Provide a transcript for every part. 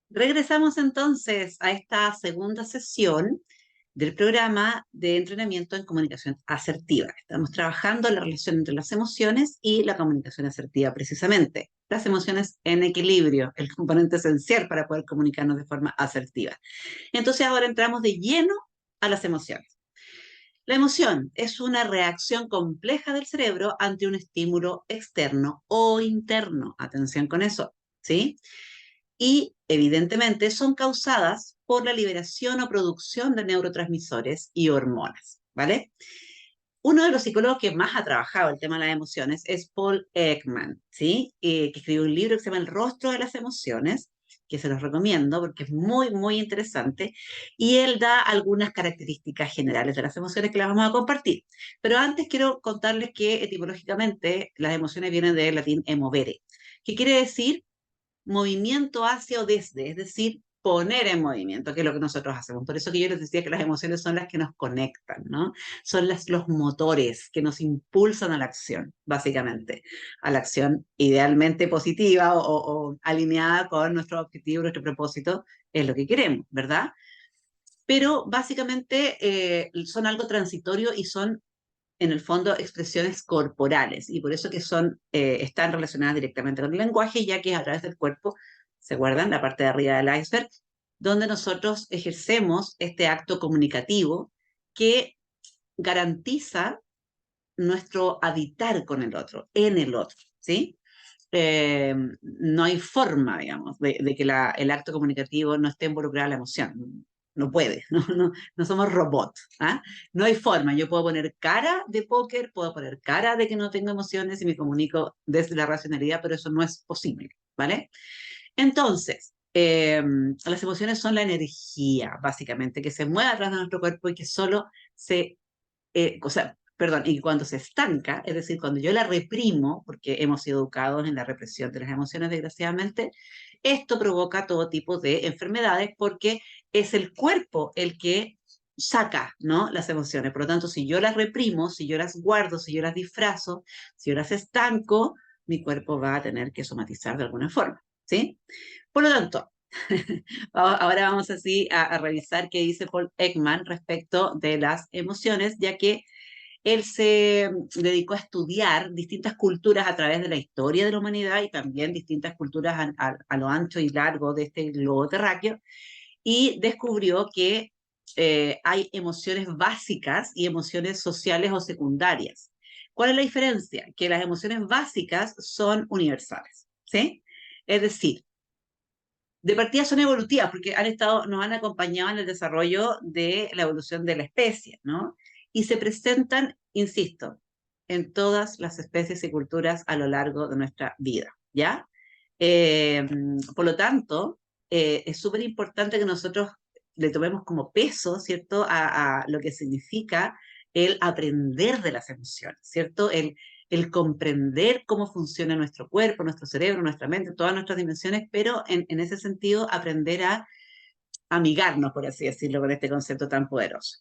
Regresamos entonces a esta segunda sesión del programa de entrenamiento en comunicación asertiva. Estamos trabajando la relación entre las emociones y la comunicación asertiva precisamente. Las emociones en equilibrio, el componente esencial para poder comunicarnos de forma asertiva. Entonces ahora entramos de lleno a las emociones. La emoción es una reacción compleja del cerebro ante un estímulo externo o interno. Atención con eso, ¿sí? Y evidentemente son causadas por la liberación o producción de neurotransmisores y hormonas, ¿vale? Uno de los psicólogos que más ha trabajado el tema de las emociones es Paul Ekman, ¿sí? Que escribió un libro que se llama El rostro de las emociones, que se los recomiendo porque es muy, muy interesante, y él da algunas características generales de las emociones que las vamos a compartir. Pero antes quiero contarles que etimológicamente las emociones vienen del latín emovere, que quiere decir movimiento hacia o desde, es decir, poner en movimiento, que es lo que nosotros hacemos. Por eso que yo les decía que las emociones son las que nos conectan, ¿no? Son los motores que nos impulsan a la acción, básicamente, a la acción idealmente positiva o alineada con nuestro objetivo, nuestro propósito, es lo que queremos, ¿verdad? Pero básicamente son algo transitorio y son en el fondo expresiones corporales y por eso que están relacionadas directamente con el lenguaje, ya que es a través del cuerpo, se guardan la parte de arriba del iceberg, donde nosotros ejercemos este acto comunicativo que garantiza nuestro habitar con el otro, en el otro, ¿sí? No hay forma, digamos, de que el acto comunicativo no esté involucrada en la emoción. No puede, no somos robots. ¿Ah? No hay forma. Yo puedo poner cara de póker, puedo poner cara de que no tengo emociones y me comunico desde la racionalidad, pero eso no es posible, ¿vale? Entonces, las emociones son la energía, básicamente, que se mueve a través de nuestro cuerpo y que solo o sea, perdón, y cuando se estanca, es decir, cuando yo la reprimo, porque hemos sido educados en la represión de las emociones, desgraciadamente, esto provoca todo tipo de enfermedades porque es el cuerpo el que saca, ¿no? Las emociones. Por lo tanto, si yo las reprimo, si yo las guardo, si yo las disfrazo, si yo las estanco, mi cuerpo va a tener que somatizar de alguna forma, ¿sí? Por lo tanto, ahora vamos así a revisar qué dice Paul Ekman respecto de las emociones, ya que él se dedicó a estudiar distintas culturas a través de la historia de la humanidad y también distintas culturas a lo ancho y largo de este globo terráqueo y descubrió que hay emociones básicas y emociones sociales o secundarias. ¿Cuál es la diferencia? Que las emociones básicas son universales, ¿sí? Es decir, de partida son evolutivas porque nos han acompañado en el desarrollo de la evolución de la especie, ¿no? Y se presentan, insisto, en todas las especies y culturas a lo largo de nuestra vida, ¿ya? Eh, por lo tanto, es súper importante que nosotros le tomemos como peso, ¿cierto?, a lo que significa el aprender de las emociones, ¿cierto? El comprender cómo funciona nuestro cuerpo, nuestro cerebro, nuestra mente, todas nuestras dimensiones, pero en ese sentido aprender a amigarnos, por así decirlo, con este concepto tan poderoso.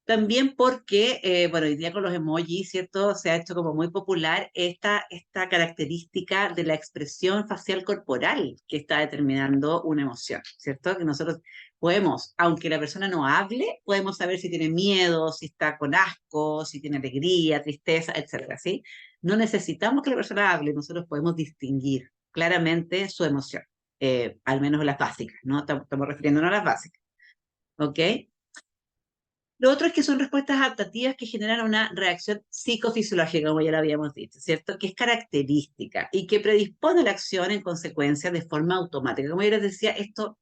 También porque, bueno, hoy día con los emojis, ¿cierto? Se ha hecho como muy popular esta característica de la expresión facial corporal que está determinando una emoción, ¿cierto? Que nosotros podemos, aunque la persona no hable, podemos saber si tiene miedo, si está con asco, si tiene alegría, tristeza, etcétera, ¿sí? No necesitamos que la persona hable, nosotros podemos distinguir claramente su emoción, al menos las básicas, ¿no? Estamos refiriéndonos a las básicas, ¿ok? Lo otro es que son respuestas adaptativas que generan una reacción psicofisiológica, como ya lo habíamos dicho, ¿cierto? Que es característica y que predispone la acción en consecuencia de forma automática. Como yo les decía, esto,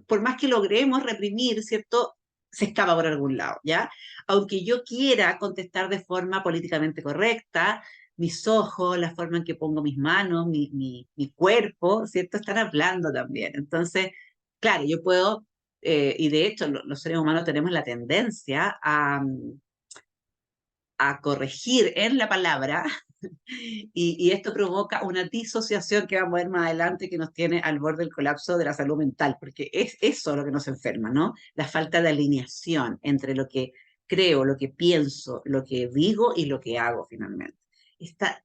por más que logremos reprimir, ¿cierto? Se escapa por algún lado, ¿ya? Aunque yo quiera contestar de forma políticamente correcta, mis ojos, la forma en que pongo mis manos, mi cuerpo, ¿cierto? Están hablando también. Entonces, claro, yo puedo, y de hecho los seres humanos tenemos la tendencia a corregir en la palabra y esto provoca una disociación que vamos a ver más adelante que nos tiene al borde del colapso de la salud mental, porque es eso lo que nos enferma, ¿no? La falta de alineación entre lo que creo, lo que pienso, lo que digo y lo que hago finalmente. Esta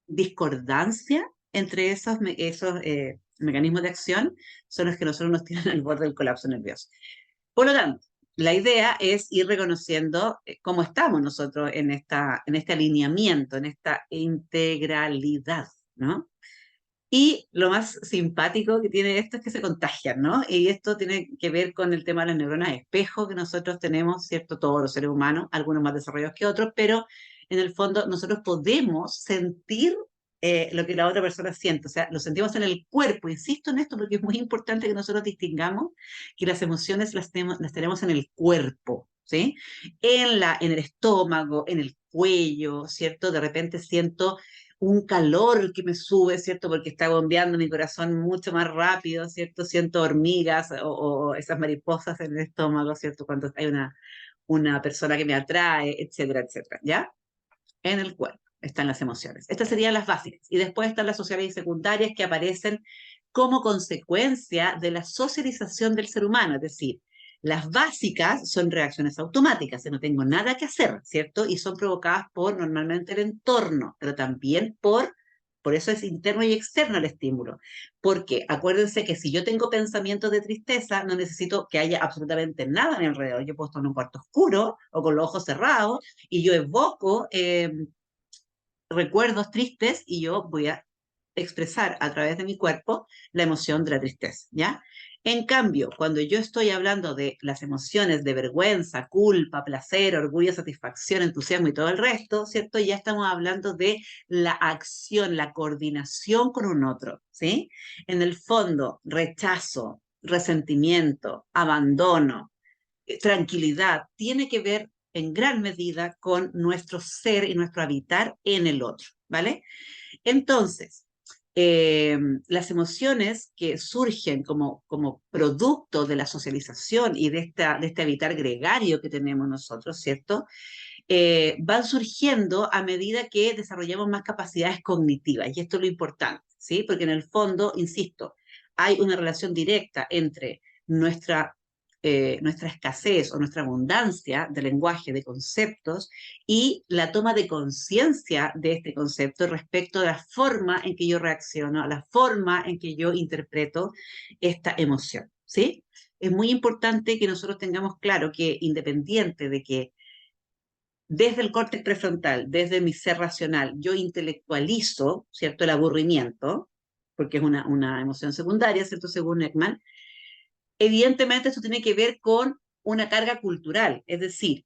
discordancia entre mecanismos de acción, son los que nosotros nos tienen al borde del colapso nervioso. Por lo tanto, la idea es ir reconociendo cómo estamos nosotros en este alineamiento, en esta integralidad, ¿no? Y lo más simpático que tiene esto es que se contagian, ¿no? Y esto tiene que ver con el tema de las neuronas espejo que nosotros tenemos, ¿cierto? Todos los seres humanos, algunos más desarrollados que otros, pero en el fondo nosotros podemos sentir lo que la otra persona siente, o sea, lo sentimos en el cuerpo. Insisto en esto porque es muy importante que nosotros distingamos que las emociones las tenemos en el cuerpo, ¿sí? En el estómago, en el cuello, ¿cierto? De repente siento un calor que me sube, ¿cierto? Porque está bombeando mi corazón mucho más rápido, ¿cierto? Siento hormigas o esas mariposas en el estómago, ¿cierto? Cuando hay una persona que me atrae, etcétera, etcétera, ¿ya? En el cuerpo están las emociones. Estas serían las básicas. Y después están las sociales y secundarias que aparecen como consecuencia de la socialización del ser humano, es decir, las básicas son reacciones automáticas, no tengo nada que hacer, ¿cierto? Y son provocadas por normalmente el entorno, pero también por eso es interno y externo el estímulo. Porque acuérdense que si yo tengo pensamientos de tristeza, no necesito que haya absolutamente nada a mi alrededor. Yo puedo estar en un cuarto oscuro o con los ojos cerrados y yo evoco recuerdos tristes y yo voy a expresar a través de mi cuerpo la emoción de la tristeza, ¿ya? En cambio, cuando yo estoy hablando de las emociones de vergüenza, culpa, placer, orgullo, satisfacción, entusiasmo y todo el resto, ¿cierto? Ya estamos hablando de la acción, la coordinación con un otro, ¿sí? En el fondo, rechazo, resentimiento, abandono, tranquilidad, tiene que ver en gran medida con nuestro ser y nuestro habitar en el otro, ¿vale? Entonces, las emociones que surgen como producto de la socialización y de este habitar gregario que tenemos nosotros, ¿cierto? Van surgiendo a medida que desarrollamos más capacidades cognitivas, y esto es lo importante, ¿sí? Porque en el fondo, insisto, hay una relación directa entre nuestra escasez o nuestra abundancia de lenguaje, de conceptos, y la toma de conciencia de este concepto respecto de la forma en que yo reacciono, a la forma en que yo interpreto esta emoción, ¿sí? Es muy importante que nosotros tengamos claro que independiente de que desde el córtex prefrontal, desde mi ser racional, yo intelectualizo, ¿cierto?, el aburrimiento, porque es una emoción secundaria, ¿cierto?, según Ekman. Evidentemente esto tiene que ver con una carga cultural, es decir,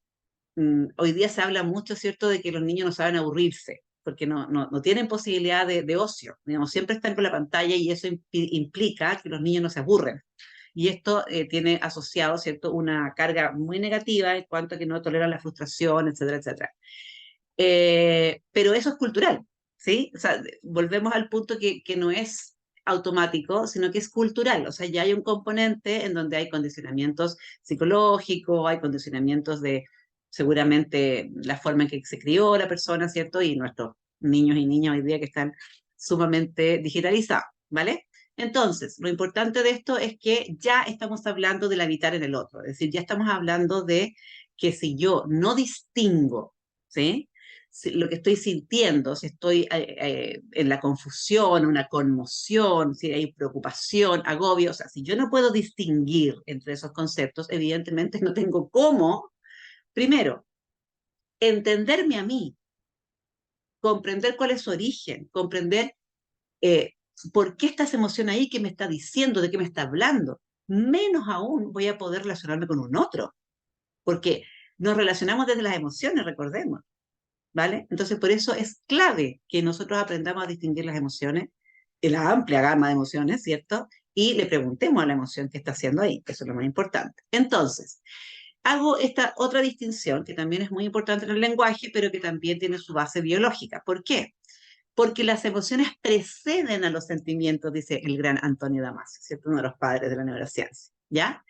hoy día se habla mucho, ¿cierto?, de que los niños no saben aburrirse, porque no tienen posibilidad de ocio, digamos, siempre están con la pantalla y eso implica que los niños no se aburren. Y esto tiene asociado, ¿cierto?, una carga muy negativa en cuanto a que no toleran la frustración, etcétera, etcétera. Pero eso es cultural, ¿sí? O sea, volvemos al punto que no es automático, sino que es cultural. O sea, ya hay un componente en donde hay condicionamientos psicológicos, hay condicionamientos de seguramente la forma en que se crió la persona, ¿cierto? Y nuestros niños y niñas hoy día que están sumamente digitalizados, ¿vale? Entonces, lo importante de esto es que ya estamos hablando del habitar en el otro, es decir, ya estamos hablando de que si yo no distingo, ¿sí?, si lo que estoy sintiendo, si estoy en la confusión, una conmoción, si hay preocupación, agobio, o sea, si yo no puedo distinguir entre esos conceptos, evidentemente no tengo cómo, primero, entenderme a mí, comprender cuál es su origen, comprender eh, por qué está esa emoción ahí, qué me está diciendo, de qué me está hablando. Menos aún voy a poder relacionarme con un otro, porque nos relacionamos desde las emociones, recordemos. ¿Vale? Entonces, por eso es clave que nosotros aprendamos a distinguir las emociones, la amplia gama de emociones, ¿cierto? Y le preguntemos a la emoción qué está haciendo ahí, eso es lo más importante. Entonces, hago esta otra distinción que también es muy importante en el lenguaje, pero que también tiene su base biológica. ¿Por qué? Porque las emociones preceden a los sentimientos, dice el gran Antonio Damasio, ¿cierto? Uno de los padres de la neurociencia, ¿ya?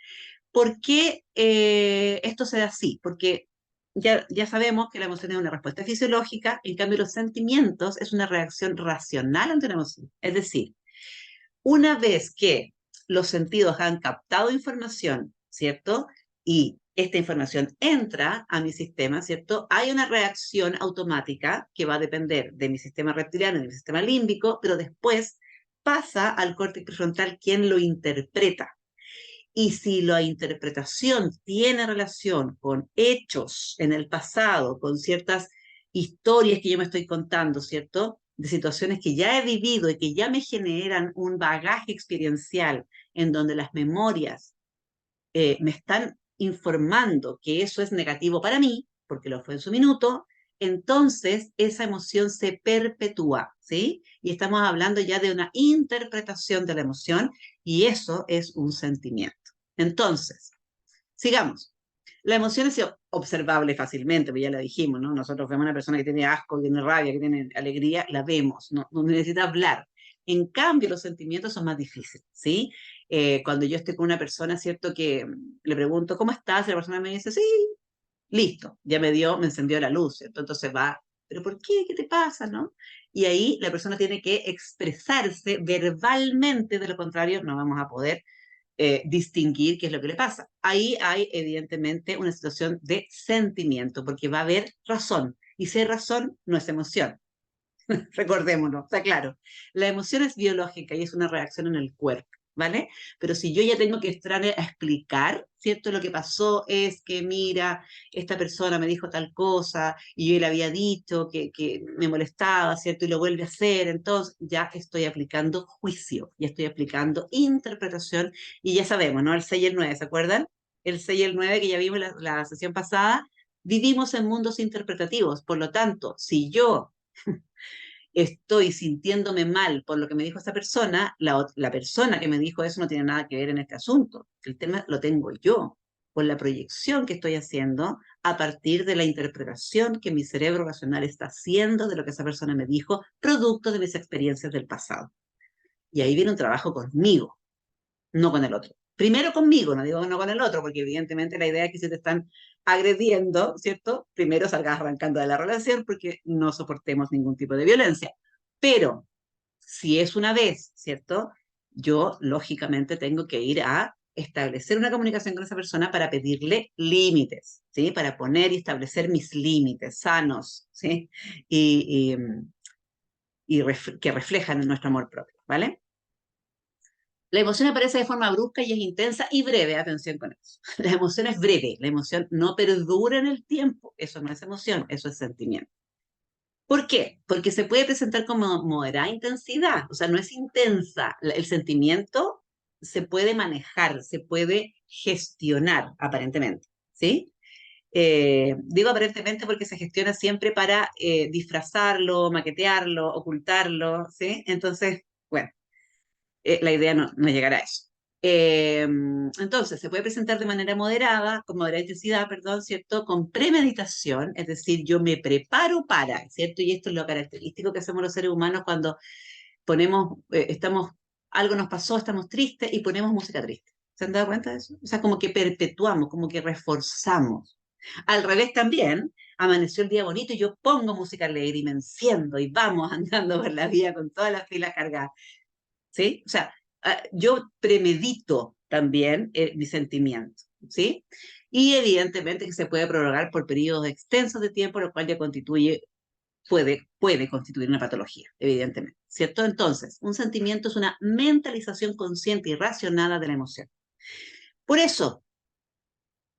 ¿Por qué esto se da así? Porque ya sabemos que la emoción es una respuesta fisiológica, en cambio los sentimientos es una reacción racional ante una emoción. Es decir, una vez que los sentidos han captado información, ¿cierto? Y esta información entra a mi sistema, ¿cierto? Hay una reacción automática que va a depender de mi sistema reptiliano y de mi sistema límbico, pero después pasa al córtex prefrontal quien lo interpreta. Y si la interpretación tiene relación con hechos en el pasado, con ciertas historias que yo me estoy contando, ¿cierto? De situaciones que ya he vivido y que ya me generan un bagaje experiencial en donde las memorias me están informando que eso es negativo para mí, porque lo fue en su minuto, entonces esa emoción se perpetúa, ¿sí? Y estamos hablando ya de una interpretación de la emoción y eso es un sentimiento. Entonces, sigamos. La emoción es observable fácilmente, pues ya la dijimos, ¿no? Nosotros vemos a una persona que tiene asco, que tiene rabia, que tiene alegría, la vemos, no necesita hablar. En cambio, los sentimientos son más difíciles, ¿sí? Cuando yo estoy con una persona, ¿cierto? Que le pregunto, ¿cómo estás? Y la persona me dice, sí, listo, ya me encendió la luz, ¿cierto? Entonces va, ¿pero por qué? ¿Qué te pasa, no? Y ahí la persona tiene que expresarse verbalmente, de lo contrario no vamos a poder distinguir qué es lo que le pasa. Ahí hay evidentemente una situación de sentimiento, porque va a haber razón, y si hay razón, no es emoción. Recordémonos, está claro. La emoción es biológica y es una reacción en el cuerpo, ¿vale? Pero si yo ya tengo que entrar a explicar, ¿cierto? Lo que pasó es que, mira, esta persona me dijo tal cosa y yo le había dicho que me molestaba, ¿cierto? Y lo vuelve a hacer, entonces ya estoy aplicando juicio, ya estoy aplicando interpretación y ya sabemos, ¿no? El 6 y el 9, ¿se acuerdan? El 6 y el 9 que ya vimos la sesión pasada, vivimos en mundos interpretativos, por lo tanto, si yo estoy sintiéndome mal por lo que me dijo esta persona, la persona que me dijo eso no tiene nada que ver en este asunto. El tema lo tengo yo, por la proyección que estoy haciendo a partir de la interpretación que mi cerebro racional está haciendo de lo que esa persona me dijo, producto de mis experiencias del pasado. Y ahí viene un trabajo conmigo, no con el otro. Primero conmigo, no digo no con el otro, porque evidentemente la idea es que si te están agrediendo, ¿cierto? Primero salgas arrancando de la relación porque no soportemos ningún tipo de violencia. Pero si es una vez, ¿cierto? Yo lógicamente tengo que ir a establecer una comunicación con esa persona para pedirle límites, ¿sí? Para poner y establecer mis límites sanos, ¿sí? Y, y, que reflejan nuestro amor propio, ¿vale? La emoción aparece de forma brusca y es intensa y breve, atención con eso. La emoción es breve, la emoción no perdura en el tiempo, eso no es emoción, eso es sentimiento. ¿Por qué? Porque se puede presentar como moderada intensidad, o sea, no es intensa. El sentimiento se puede manejar, se puede gestionar, aparentemente, ¿sí? Digo aparentemente porque se gestiona siempre para disfrazarlo, maquetearlo, ocultarlo, ¿sí? Entonces, bueno, la idea no llegará a eso. Entonces, se puede presentar de manera moderada, con moderada intensidad, perdón, ¿cierto? Con premeditación, es decir, yo me preparo para, ¿cierto? Y esto es lo característico que hacemos los seres humanos cuando ponemos, algo nos pasó, estamos tristes y ponemos música triste. ¿Se han dado cuenta de eso? O sea, como que perpetuamos, como que reforzamos. Al revés también, amaneció el día bonito y yo pongo música alegre y me enciendo y vamos andando por la vida con todas las pilas cargadas. ¿Sí? O sea, yo premedito también mi sentimiento, ¿sí? Y evidentemente que se puede prolongar por periodos extensos de tiempo, lo cual ya puede constituir una patología, evidentemente, ¿cierto? Entonces, un sentimiento es una mentalización consciente y racionada de la emoción. Por eso,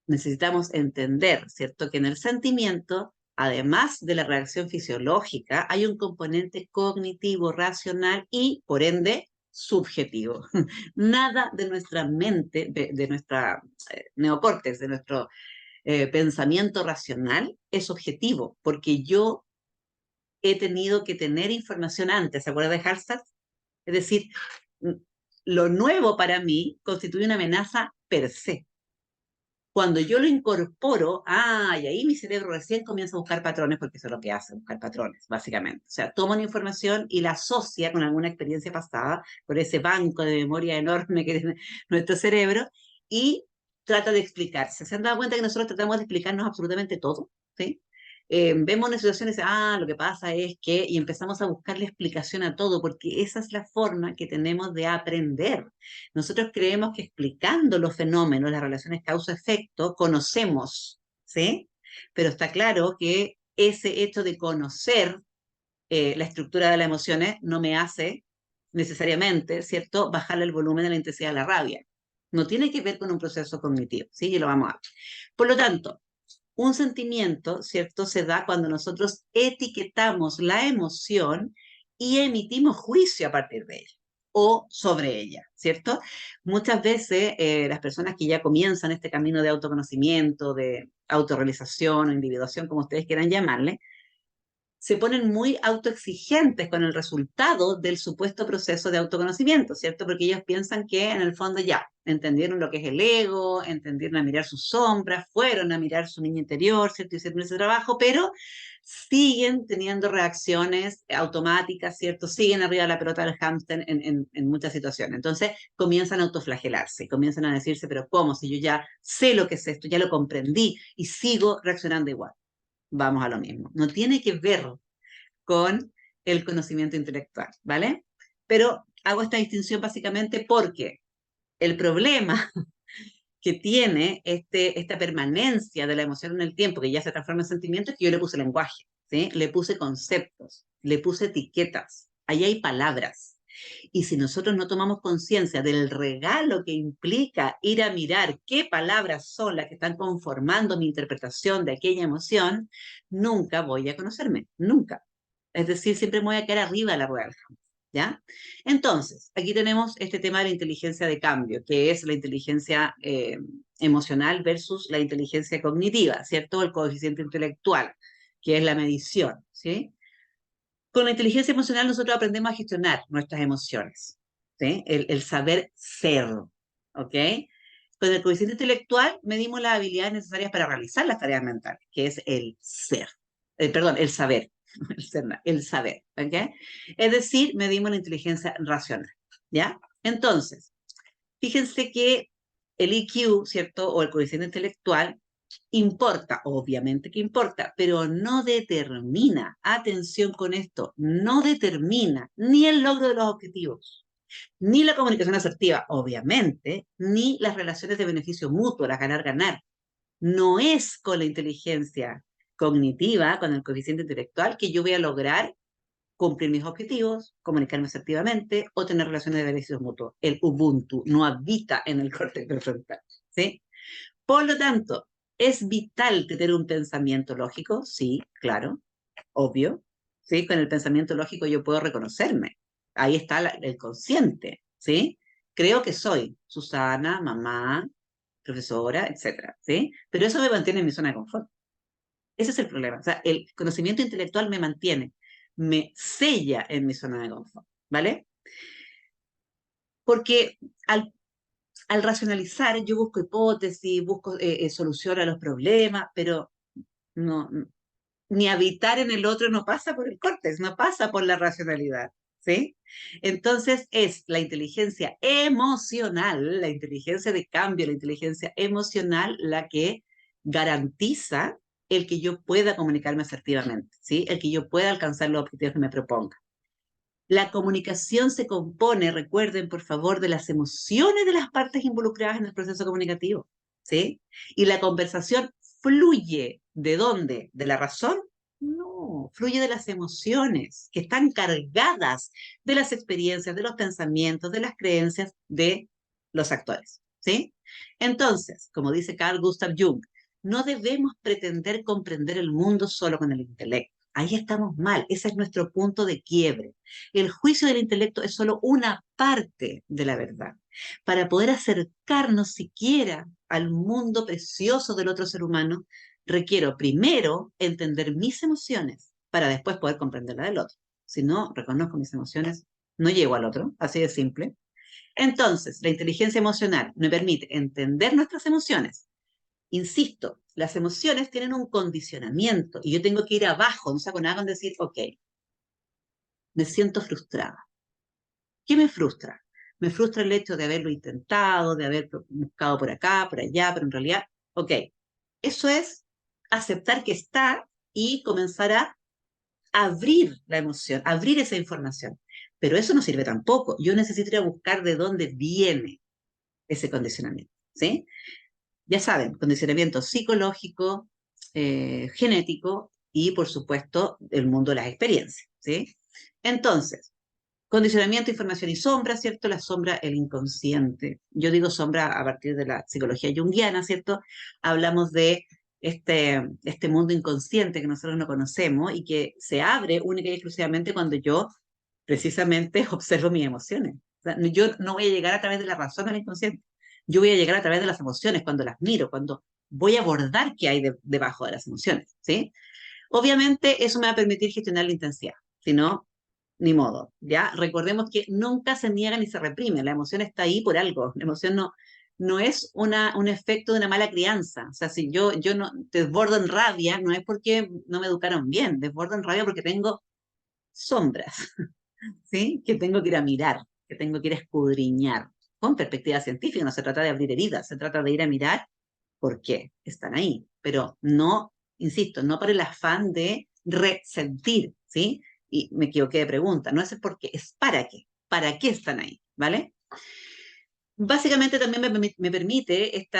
necesitamos entender, ¿cierto?, que en el sentimiento, además de la reacción fisiológica, hay un componente cognitivo, racional y, por ende, subjetivo. Nada de nuestra mente, de nuestra neocórtex, de nuestro pensamiento racional es objetivo, porque yo he tenido que tener información antes. ¿Se acuerda de Hallstatt? Es decir, lo nuevo para mí constituye una amenaza per se. Cuando yo lo incorporo, y ahí mi cerebro recién comienza a buscar patrones, porque eso es lo que hace, buscar patrones, básicamente. O sea, toma una información y la asocia con alguna experiencia pasada, por ese banco de memoria enorme que tiene nuestro cerebro, y trata de explicarse. ¿Se han dado cuenta que nosotros tratamos de explicarnos absolutamente todo? ¿Sí? Vemos una situación y dice, lo que pasa es que, y empezamos a buscarle explicación a todo, porque esa es la forma que tenemos de aprender. Nosotros creemos que explicando los fenómenos, las relaciones causa-efecto, conocemos, ¿sí? Pero está claro que ese hecho de conocer la estructura de las emociones no me hace necesariamente, ¿cierto?, bajarle el volumen a la intensidad de la rabia. No tiene que ver con un proceso cognitivo, ¿sí? Y lo vamos a ver. Por lo tanto, un sentimiento, ¿cierto?, se da cuando nosotros etiquetamos la emoción y emitimos juicio a partir de ella o sobre ella, ¿cierto? Muchas veces las personas que ya comienzan este camino de autoconocimiento, de autorrealización o individuación, como ustedes quieran llamarle, se ponen muy autoexigentes con el resultado del supuesto proceso de autoconocimiento, ¿cierto? Porque ellos piensan que en el fondo ya entendieron lo que es el ego, entendieron a mirar sus sombras, fueron a mirar su niño interior, ¿cierto? Hicieron ese trabajo, pero siguen teniendo reacciones automáticas, ¿cierto? Siguen arriba de la pelota del hámster en muchas situaciones. Entonces comienzan a autoflagelarse, comienzan a decirse, pero ¿cómo? Si yo ya sé lo que es esto, ya lo comprendí y sigo reaccionando igual. Vamos a lo mismo. No tiene que ver con el conocimiento intelectual, ¿vale? Pero hago esta distinción básicamente porque el problema que tiene esta permanencia de la emoción en el tiempo, que ya se transforma en sentimiento, es que yo le puse lenguaje, ¿sí? Le puse conceptos, le puse etiquetas, ahí hay palabras. Y si nosotros no tomamos conciencia del regalo que implica ir a mirar qué palabras son las que están conformando mi interpretación de aquella emoción, nunca voy a conocerme, nunca. Es decir, siempre me voy a quedar arriba de la rueda del hámster, ¿ya? Entonces, aquí tenemos este tema de la inteligencia de cambio, que es la inteligencia emocional versus la inteligencia cognitiva, ¿cierto? El coeficiente intelectual, que es la medición, ¿sí? Con la inteligencia emocional nosotros aprendemos a gestionar nuestras emociones, ¿sí? El saber ser, ¿ok? Con el coeficiente intelectual medimos las habilidades necesarias para realizar las tareas mentales, que es el ser, perdón, el saber, el saber, ¿ok? Es decir, medimos la inteligencia racional, ¿ya? Entonces, fíjense que el IQ, ¿cierto? O el coeficiente intelectual importa, obviamente que importa, pero no determina, atención con esto, no determina ni el logro de los objetivos, ni la comunicación asertiva, obviamente, ni las relaciones de beneficio mutuo, las ganar-ganar. No es con la inteligencia cognitiva, con el coeficiente intelectual, que yo voy a lograr cumplir mis objetivos, comunicarme asertivamente o tener relaciones de beneficios mutuos. El Ubuntu no habita en el córtex prefrontal, ¿sí? Por lo tanto, ¿es vital tener un pensamiento lógico? Sí, claro, obvio. ¿Sí? Con el pensamiento lógico yo puedo reconocerme. Ahí está el consciente, ¿sí? Creo que soy Susana, mamá, profesora, etcétera, ¿sí? Pero eso me mantiene en mi zona de confort. Ese es el problema. O sea, el conocimiento intelectual me mantiene, me sella en mi zona de confort, ¿vale? Porque al racionalizar yo busco hipótesis, busco solución a los problemas, pero no, ni habitar en el otro no pasa por el córtex, no pasa por la racionalidad, ¿sí? Entonces es la inteligencia emocional, la inteligencia de cambio, la inteligencia emocional la que garantiza el que yo pueda comunicarme asertivamente, ¿sí? El que yo pueda alcanzar los objetivos que me proponga. La comunicación se compone, recuerden por favor, de las emociones de las partes involucradas en el proceso comunicativo, ¿sí? Y la conversación fluye, ¿de dónde? ¿De la razón? No, fluye de las emociones que están cargadas de las experiencias, de los pensamientos, de las creencias de los actores, ¿sí? Entonces, como dice Carl Gustav Jung, no debemos pretender comprender el mundo solo con el intelecto. Ahí estamos mal, ese es nuestro punto de quiebre. El juicio del intelecto es solo una parte de la verdad. Para poder acercarnos siquiera al mundo precioso del otro ser humano, requiero primero entender mis emociones para después poder comprender la del otro. Si no reconozco mis emociones, no llego al otro, así de simple. Entonces, la inteligencia emocional me permite entender nuestras emociones. Insisto, las emociones tienen un condicionamiento y yo tengo que ir abajo, no saco nada con decir, ok, me siento frustrada. ¿Qué me frustra? Me frustra el hecho de haberlo intentado, de haber buscado por acá, por allá, pero en realidad, ok, eso es aceptar que está y comenzar a abrir la emoción, abrir esa información. Pero eso no sirve tampoco. Yo necesito ir a buscar de dónde viene ese condicionamiento, ¿sí? Ya saben, condicionamiento psicológico, genético y, por supuesto, el mundo de las experiencias, ¿sí? Entonces, Condicionamiento, información y sombra, ¿cierto? La sombra, el inconsciente. Yo digo sombra a partir de la psicología junguiana, ¿cierto? Hablamos de este mundo inconsciente que nosotros no conocemos y que se abre única y exclusivamente cuando yo precisamente observo mis emociones. O sea, yo no voy a llegar a través de la razón al inconsciente. Yo voy a llegar a través de las emociones, cuando las miro, cuando voy a abordar qué hay debajo de las emociones, ¿sí? Obviamente eso me va a permitir gestionar la intensidad, si no, ni modo, ¿ya? Recordemos que nunca se niega ni se reprime, la emoción está ahí por algo, la emoción no es un efecto de una mala crianza, o sea, si yo no desbordo en rabia, no es porque no me educaron bien, desbordo en rabia porque tengo sombras, ¿sí? Que tengo que ir a mirar, que tengo que ir a escudriñar, con perspectiva científica, no se trata de abrir heridas, se trata de ir a mirar por qué están ahí, pero no, insisto, no por el afán de resentir, ¿sí? Y me equivoqué de pregunta, no es por qué, es para qué están ahí, ¿vale? Básicamente también me permite este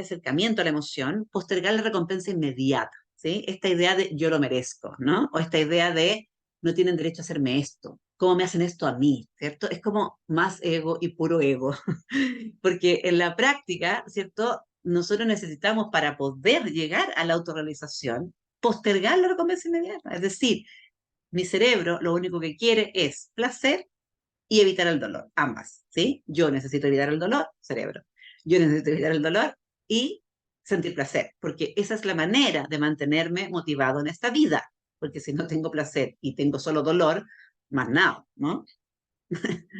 acercamiento a la emoción postergar la recompensa inmediata, ¿sí? Esta idea de yo lo merezco, ¿no? O esta idea de no tienen derecho a hacerme esto, ¿cómo me hacen esto a mí? ¿Cierto? Es como más ego y puro ego, porque en la práctica, ¿cierto? Nosotros necesitamos para poder llegar a la autorrealización postergar la recompensa inmediata, es decir, mi cerebro lo único que quiere es placer y evitar el dolor, ambas, ¿sí? Yo necesito evitar el dolor, cerebro. Yo necesito evitar el dolor y sentir placer, porque esa es la manera de mantenerme motivado en esta vida, porque si no tengo placer y tengo solo dolor, más nada, ¿no?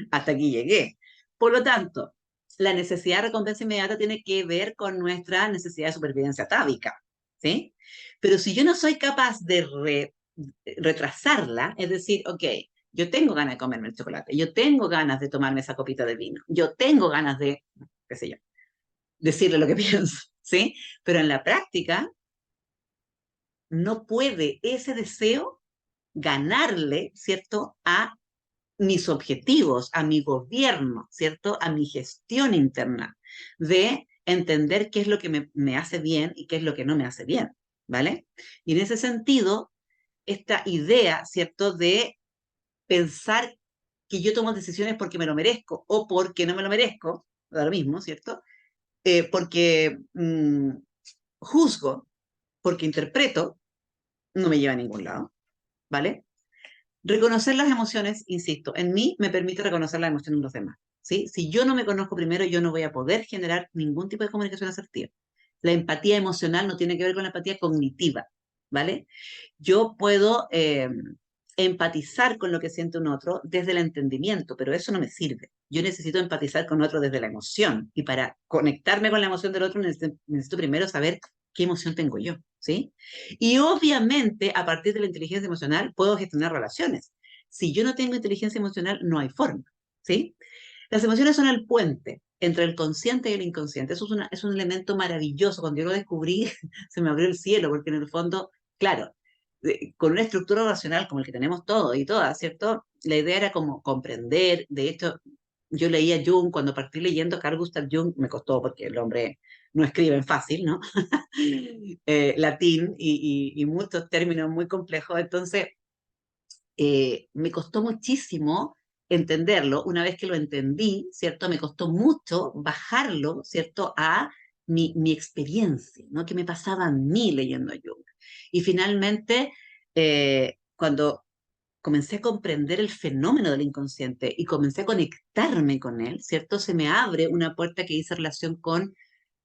Hasta aquí llegué. Por lo tanto, la necesidad de recompensa inmediata tiene que ver con nuestra necesidad de supervivencia atávica, ¿sí? Pero si yo no soy capaz de retrasarla, es decir, ok, yo tengo ganas de comerme el chocolate, yo tengo ganas de tomarme esa copita de vino, yo tengo ganas de, qué sé yo, decirle lo que pienso, ¿sí? Pero en la práctica no puede ese deseo ganarle, ¿cierto?, a mis objetivos, a mi gobierno, ¿cierto?, a mi gestión interna, de entender qué es lo que me hace bien y qué es lo que no me hace bien, ¿vale? Y en ese sentido, esta idea, ¿cierto?, de pensar que yo tomo decisiones porque me lo merezco o porque no me lo merezco, da lo mismo, ¿cierto? Porque juzgo, porque interpreto, no me lleva a ningún lado, ¿vale? Reconocer las emociones, insisto, en mí me permite reconocer las emociones de los demás, ¿sí? Si yo no me conozco primero, yo no voy a poder generar ningún tipo de comunicación asertiva. La empatía emocional no tiene que ver con la empatía cognitiva, ¿vale? Yo puedo empatizar con lo que siente un otro desde el entendimiento, pero eso no me sirve. Yo necesito empatizar con otro desde la emoción y para conectarme con la emoción del otro necesito primero saber qué emoción tengo yo, ¿sí? Y obviamente a partir de la inteligencia emocional puedo gestionar relaciones. Si yo no tengo inteligencia emocional, no hay forma, ¿sí? Las emociones son el puente entre el consciente y el inconsciente. Eso es un elemento maravilloso. Cuando yo lo descubrí, se me abrió el cielo, porque en el fondo, claro, con una estructura racional como el que tenemos todos y todas, ¿cierto? La idea era como comprender. De hecho, yo leía Jung, cuando partí leyendo Carl Gustav Jung, me costó porque el hombre no escribe en fácil, ¿no? Latín y muchos términos muy complejos. Entonces, me costó muchísimo entenderlo. Una vez que lo entendí, ¿cierto? Me costó mucho bajarlo, ¿cierto? A mi experiencia, ¿no? ¿Qué me pasaba a mí leyendo a Jung? Y finalmente, cuando comencé a comprender el fenómeno del inconsciente y comencé a conectarme con él, ¿cierto? Se me abre una puerta que dice relación con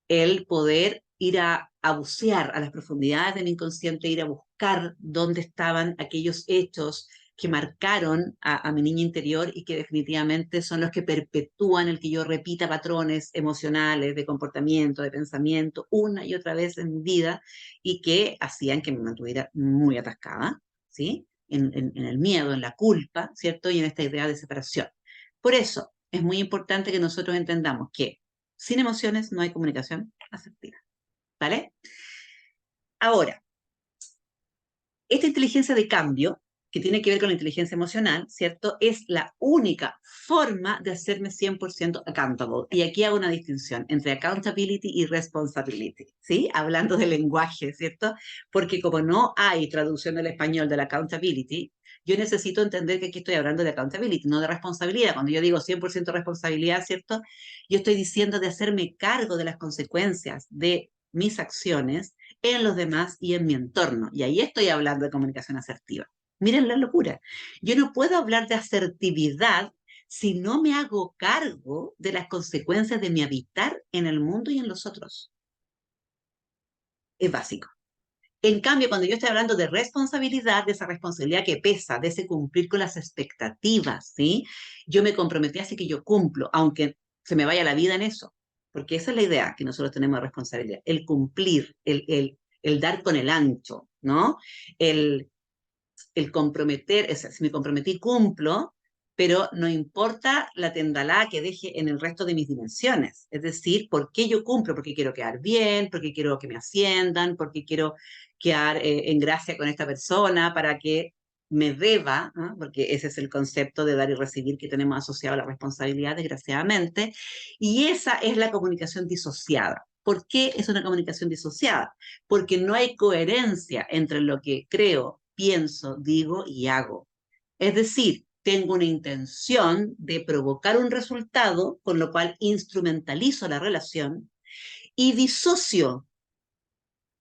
el poder ir a bucear a las profundidades del inconsciente, ir a buscar dónde estaban aquellos hechos que marcaron a mi niña interior y que definitivamente son los que perpetúan el que yo repita patrones emocionales, de comportamiento, de pensamiento, una y otra vez en mi vida y que hacían que me mantuviera muy atascada, ¿sí? En el miedo, en la culpa, ¿cierto? Y en esta idea de separación. Por eso es muy importante que nosotros entendamos que sin emociones no hay comunicación asertiva, ¿vale? Ahora, esta inteligencia de cambio, que tiene que ver con la inteligencia emocional, ¿cierto? Es la única forma de hacerme 100% accountable. Y aquí hago una distinción entre accountability y responsibility, ¿sí? Hablando del lenguaje, ¿cierto? Porque como no hay traducción del español de la accountability, yo necesito entender que aquí estoy hablando de accountability, no de responsabilidad. Cuando yo digo 100% responsabilidad, ¿cierto? Yo estoy diciendo de hacerme cargo de las consecuencias de mis acciones en los demás y en mi entorno. Y ahí estoy hablando de comunicación asertiva. Miren la locura. Yo no puedo hablar de asertividad si no me hago cargo de las consecuencias de mi habitar en el mundo y en los otros. Es básico. En cambio, cuando yo estoy hablando de responsabilidad, de esa responsabilidad que pesa, de ese cumplir con las expectativas, ¿sí? Yo me comprometí, así que yo cumplo, aunque se me vaya la vida en eso. Porque esa es la idea que nosotros tenemos de responsabilidad, el cumplir, el dar con el ancho, ¿no? El, el comprometer, si me comprometí, cumplo, pero no importa la tendalá que deje en el resto de mis dimensiones. Es decir, ¿por qué yo cumplo? Porque quiero quedar bien, porque quiero que me asciendan, porque quiero quedar en gracia con esta persona para que me deba, ¿no? Porque ese es el concepto de dar y recibir que tenemos asociado a la responsabilidad, desgraciadamente, y esa es la comunicación disociada. ¿Por qué es una comunicación disociada? Porque no hay coherencia entre lo que creo, pienso, digo y hago. Es decir, tengo una intención de provocar un resultado, con lo cual instrumentalizo la relación y disocio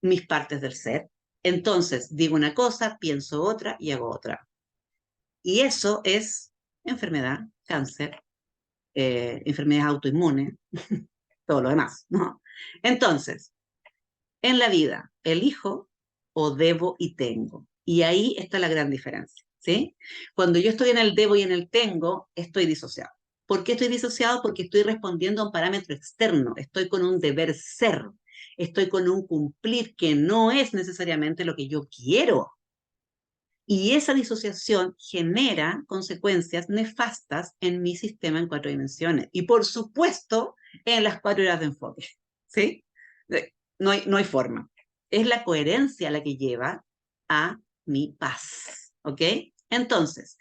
mis partes del ser. Entonces, digo una cosa, pienso otra y hago otra. Y eso es enfermedad, cáncer, enfermedades autoinmunes, todo lo demás, ¿no? Entonces, en la vida, elijo o debo y tengo. Y ahí está la gran diferencia, ¿sí? Cuando yo estoy en el debo y en el tengo, estoy disociado. ¿Por qué estoy disociado? Porque estoy respondiendo a un parámetro externo, estoy con un deber ser, estoy con un cumplir que no es necesariamente lo que yo quiero. Y esa disociación genera consecuencias nefastas en mi sistema en 4 dimensiones. Y por supuesto, en las 4 áreas de enfoque. ¿Sí? No hay forma. Es la coherencia la que lleva a mi paz. ¿Ok? Entonces,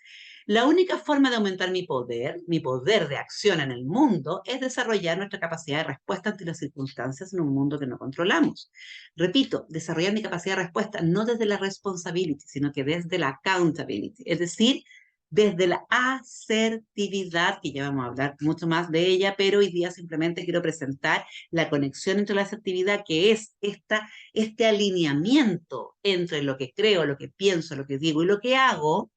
la única forma de aumentar mi poder de acción en el mundo, es desarrollar nuestra capacidad de respuesta ante las circunstancias en un mundo que no controlamos. Repito, desarrollar mi capacidad de respuesta no desde la responsibility, sino que desde la accountability, es decir, desde la asertividad, que ya vamos a hablar mucho más de ella, pero hoy día simplemente quiero presentar la conexión entre la asertividad, que es este alineamiento entre lo que creo, lo que pienso, lo que digo y lo que hago,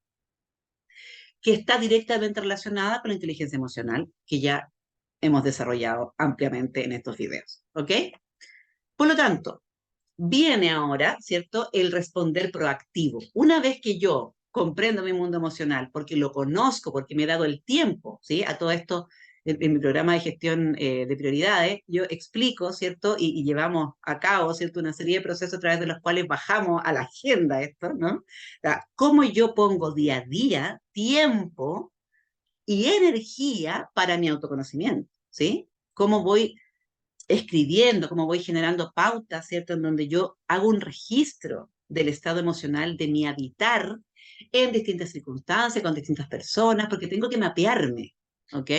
que está directamente relacionada con la inteligencia emocional, que ya hemos desarrollado ampliamente en estos videos. ¿Ok? Por lo tanto, viene ahora, ¿cierto?, el responder proactivo. Una vez que yo comprendo mi mundo emocional, porque lo conozco, porque me he dado el tiempo, ¿sí? A todo esto, en mi programa de gestión de prioridades, yo explico, ¿cierto? Y llevamos a cabo, ¿cierto?, una serie de procesos a través de los cuales bajamos a la agenda esto, ¿no? O sea, cómo yo pongo día a día tiempo y energía para mi autoconocimiento, ¿sí? Cómo voy escribiendo, cómo voy generando pautas, ¿cierto? En donde yo hago un registro del estado emocional de mi habitar en distintas circunstancias, con distintas personas, porque tengo que mapearme, ¿ok?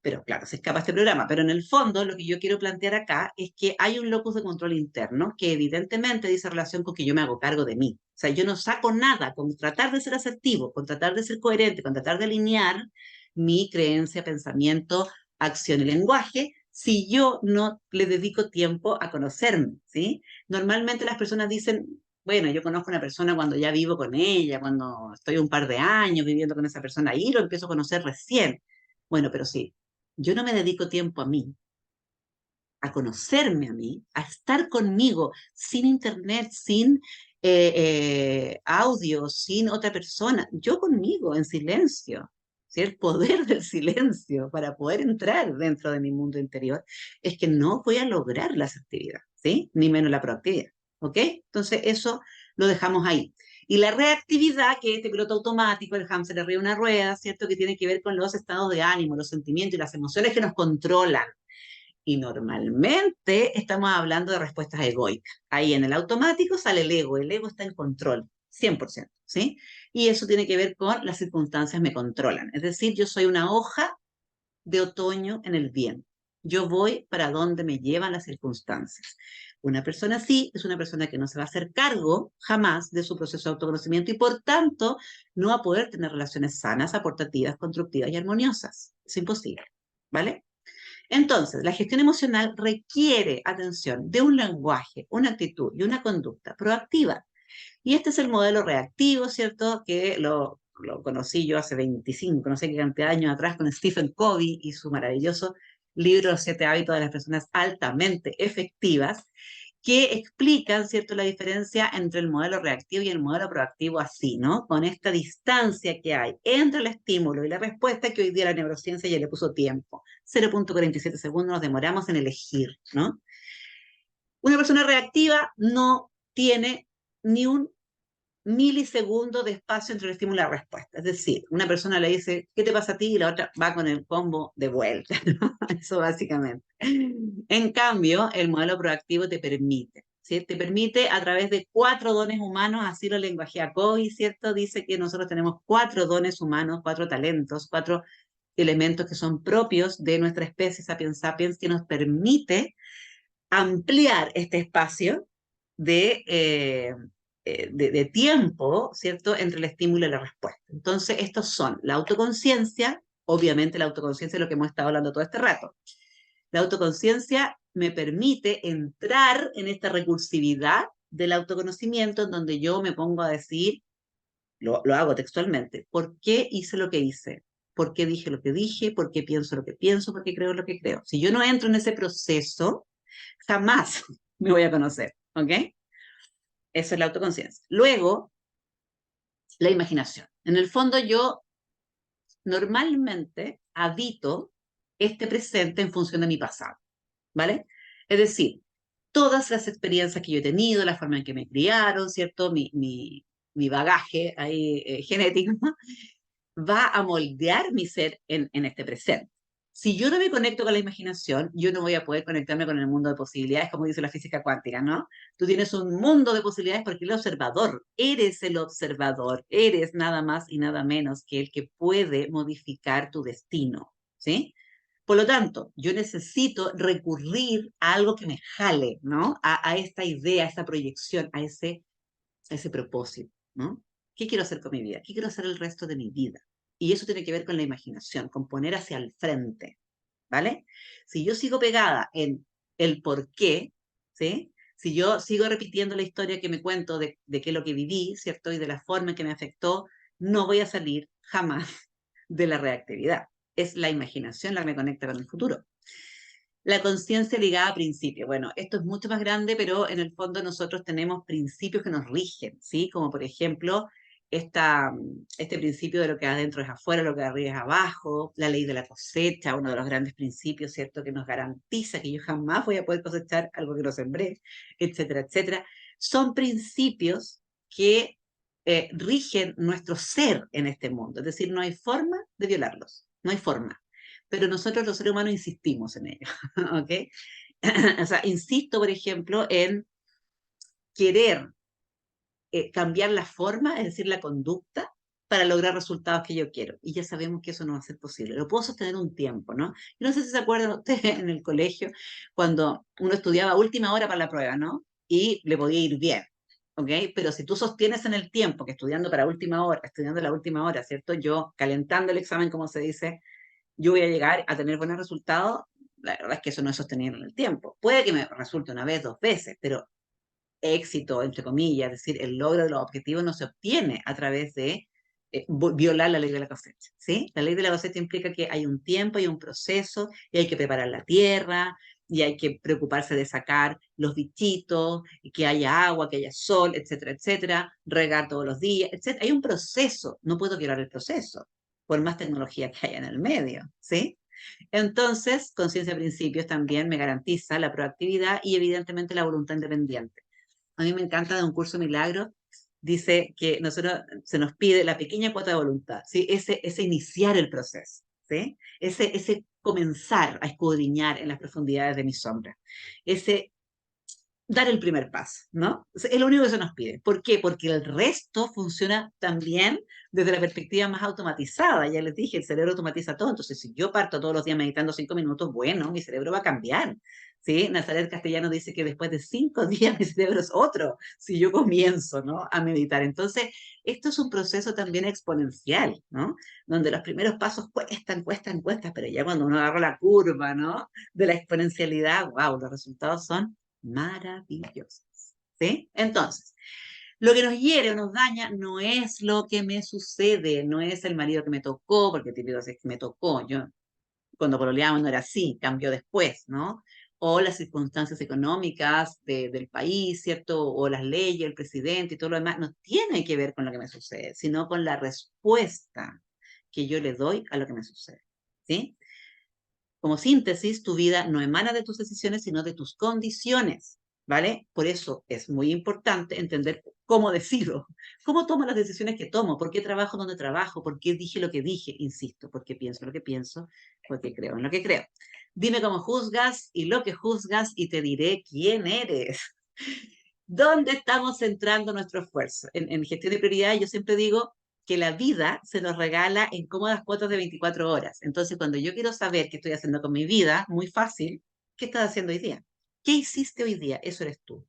Pero claro, se escapa este programa, pero en el fondo lo que yo quiero plantear acá es que hay un locus de control interno que evidentemente dice relación con que yo me hago cargo de mí. O sea, yo no saco nada con tratar de ser asertivo, con tratar de ser coherente, con tratar de alinear mi creencia, pensamiento, acción y lenguaje, si yo no le dedico tiempo a conocerme, ¿sí? Normalmente las personas dicen, bueno, yo conozco a una persona cuando ya vivo con ella, cuando estoy un par de años viviendo con esa persona, ahí lo empiezo a conocer recién. Bueno, pero sí, yo no me dedico tiempo a mí, a conocerme a mí, a estar conmigo, sin internet, sin audio, sin otra persona, yo conmigo, en silencio. ¿Sí? El poder del silencio para poder entrar dentro de mi mundo interior es que no voy a lograr la asertividad, ¿sí? Ni menos la proactividad, ¿ok? Entonces eso lo dejamos ahí. Y la reactividad, que es este piloto automático, el hámster arriba de una rueda, ¿cierto? Que tiene que ver con los estados de ánimo, los sentimientos y las emociones que nos controlan. Y normalmente estamos hablando de respuestas egoicas. Ahí en el automático sale el ego está en control, 100%, ¿sí? Y eso tiene que ver con las circunstancias me controlan. Es decir, yo soy una hoja de otoño en el viento. Yo voy para donde me llevan las circunstancias. Una persona así es una persona que no se va a hacer cargo jamás de su proceso de autoconocimiento y por tanto no va a poder tener relaciones sanas, aportativas, constructivas y armoniosas. Es imposible, ¿vale? Entonces, la gestión emocional requiere, atención, de un lenguaje, una actitud y una conducta proactiva. Y este es el modelo reactivo, ¿cierto? Que lo conocí yo hace 25, no sé qué cantidad de años atrás, con Stephen Covey y su maravilloso libro Los 7 hábitos de las personas altamente efectivas, que explican, ¿cierto?, la diferencia entre el modelo reactivo y el modelo proactivo así, ¿no? Con esta distancia que hay entre el estímulo y la respuesta que hoy día la neurociencia ya le puso tiempo. 0,47 segundos nos demoramos en elegir, ¿no? Una persona reactiva no tiene ni un milisegundo de espacio entre el estímulo y la respuesta. Es decir, una persona le dice, ¿qué te pasa a ti? Y la otra va con el combo de vuelta, ¿no? Eso básicamente. En cambio, el modelo proactivo te permite, ¿sí? Te permite a través de 4 dones humanos, así lo lenguajea Covey, ¿cierto? Dice que nosotros tenemos 4 dones humanos, 4 talentos, 4 elementos que son propios de nuestra especie Sapiens Sapiens, que nos permite ampliar este espacio de, de tiempo, ¿cierto?, entre el estímulo y la respuesta. Entonces, estos son la autoconciencia, obviamente la autoconciencia es lo que hemos estado hablando todo este rato. La autoconciencia me permite entrar en esta recursividad del autoconocimiento en donde yo me pongo a decir, lo hago textualmente, ¿por qué hice lo que hice? ¿Por qué dije lo que dije? ¿Por qué pienso lo que pienso? ¿Por qué creo lo que creo? Si yo no entro en ese proceso, jamás me voy a conocer, ¿ok? Eso es la autoconciencia. Luego, la imaginación. En el fondo yo normalmente habito este presente en función de mi pasado, ¿vale? Es decir, todas las experiencias que yo he tenido, la forma en que me criaron, ¿cierto? Mi bagaje ahí genético, va a moldear mi ser en este presente. Si yo no me conecto con la imaginación, yo no voy a poder conectarme con el mundo de posibilidades, como dice la física cuántica, ¿no? Tú tienes un mundo de posibilidades porque eres el observador, eres nada más y nada menos que el que puede modificar tu destino, ¿sí? Por lo tanto, yo necesito recurrir a algo que me jale, ¿no? A esta idea, a esta proyección, a ese propósito, ¿no? ¿Qué quiero hacer con mi vida? ¿Qué quiero hacer el resto de mi vida? Y eso tiene que ver con la imaginación, con poner hacia el frente, ¿vale? Si yo sigo pegada en el por qué, ¿sí? Si yo sigo repitiendo la historia que me cuento de qué es lo que viví, ¿cierto? Y de la forma en que me afectó, no voy a salir jamás de la reactividad. Es la imaginación la que me conecta con el futuro. La conciencia ligada a principios. Bueno, esto es mucho más grande, pero en el fondo nosotros tenemos principios que nos rigen, ¿sí? Como por ejemplo, este principio de lo que adentro es afuera, lo que arriba es abajo, la ley de la cosecha, uno de los grandes principios, ¿cierto? Que nos garantiza que yo jamás voy a poder cosechar algo que no sembré, etcétera, etcétera. Son principios que rigen nuestro ser en este mundo. Es decir, no hay forma de violarlos, no hay forma. Pero nosotros los seres humanos insistimos en ello, ¿ok? O sea, insisto, por ejemplo, en querer cambiar la forma, es decir, la conducta, para lograr resultados que yo quiero. Y ya sabemos que eso no va a ser posible. Lo puedo sostener un tiempo, ¿no? Yo no sé si se acuerdan ustedes en el colegio, cuando uno estudiaba a última hora para la prueba, ¿no? Y le podía ir bien, ¿ok? Pero si tú sostienes en el tiempo que estudiando para última hora, estudiando la última hora, ¿cierto? Yo calentando el examen, como se dice, yo voy a llegar a tener buenos resultados, la verdad es que eso no es sostenible en el tiempo. Puede que me resulte una vez, 2 veces, pero éxito, entre comillas, es decir, el logro de los objetivos no se obtiene a través de violar la ley de la cosecha, ¿sí? La ley de la cosecha implica que hay un tiempo, hay un proceso, y hay que preparar la tierra, y hay que preocuparse de sacar los bichitos, y que haya agua, que haya sol, etcétera, etcétera, regar todos los días, etcétera. Hay un proceso, no puedo violar el proceso, por más tecnología que haya en el medio, ¿sí? Entonces, conciencia de principios también me garantiza la proactividad y evidentemente la voluntad independiente. A mí me encanta de un curso milagro, dice que nosotros se nos pide la pequeña cuota de voluntad, ¿sí? Ese iniciar el proceso, ¿sí? Ese comenzar a escudriñar en las profundidades de mi sombra, ese dar el primer paso, ¿no? Es lo único que se nos pide. ¿Por qué? Porque el resto funciona también desde la perspectiva más automatizada. Ya les dije, el cerebro automatiza todo. Entonces, si yo parto todos los días meditando 5 minutos, bueno, mi cerebro va a cambiar. ¿Sí? Nazaret Castellano dice que después de 5 días mi cerebro es otro, si yo comienzo, ¿no?, a meditar. Entonces, esto es un proceso también exponencial, ¿no? Donde los primeros pasos cuestan, pero ya cuando uno agarra la curva, ¿no?, de la exponencialidad, wow, los resultados son maravillosos, ¿sí? Entonces, lo que nos hiere o nos daña no es lo que me sucede, no es el marido que me tocó, porque típico es que me tocó, yo cuando pololeábamos no era así, cambió después, ¿no? O las circunstancias económicas del país, ¿cierto? O las leyes, el presidente y todo lo demás, no tiene que ver con lo que me sucede, sino con la respuesta que yo le doy a lo que me sucede, ¿sí? Como síntesis, tu vida no emana de tus decisiones, sino de tus condiciones, ¿vale? Por eso es muy importante entender cómo decido, cómo tomo las decisiones que tomo, por qué trabajo donde trabajo, por qué dije lo que dije, insisto, por qué pienso lo que pienso, porque creo en lo que creo. Dime cómo juzgas y lo que juzgas y te diré quién eres. ¿Dónde estamos centrando nuestro esfuerzo? En gestión de prioridades yo siempre digo que la vida se nos regala en cómodas cuotas de 24 horas. Entonces, cuando yo quiero saber qué estoy haciendo con mi vida, muy fácil, ¿qué estás haciendo hoy día? ¿Qué hiciste hoy día? Eso eres tú.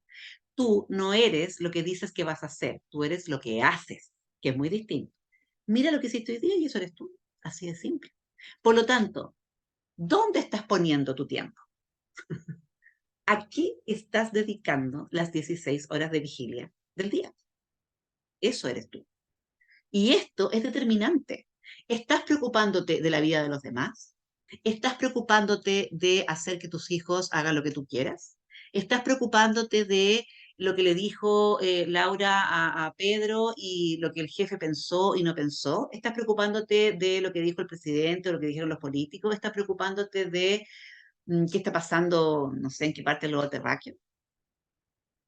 Tú no eres lo que dices que vas a hacer, tú eres lo que haces, que es muy distinto. Mira lo que hiciste hoy día y eso eres tú. Así de simple. Por lo tanto, ¿dónde estás poniendo tu tiempo? ¿A qué estás dedicando las 16 horas de vigilia del día? Eso eres tú. Y esto es determinante. ¿Estás preocupándote de la vida de los demás? ¿Estás preocupándote de hacer que tus hijos hagan lo que tú quieras? ¿Estás preocupándote de lo que le dijo Laura a Pedro y lo que el jefe pensó y no pensó? ¿Estás preocupándote de lo que dijo el presidente o lo que dijeron los políticos? ¿Estás preocupándote de qué está pasando, no sé, en qué parte del globo terráqueo?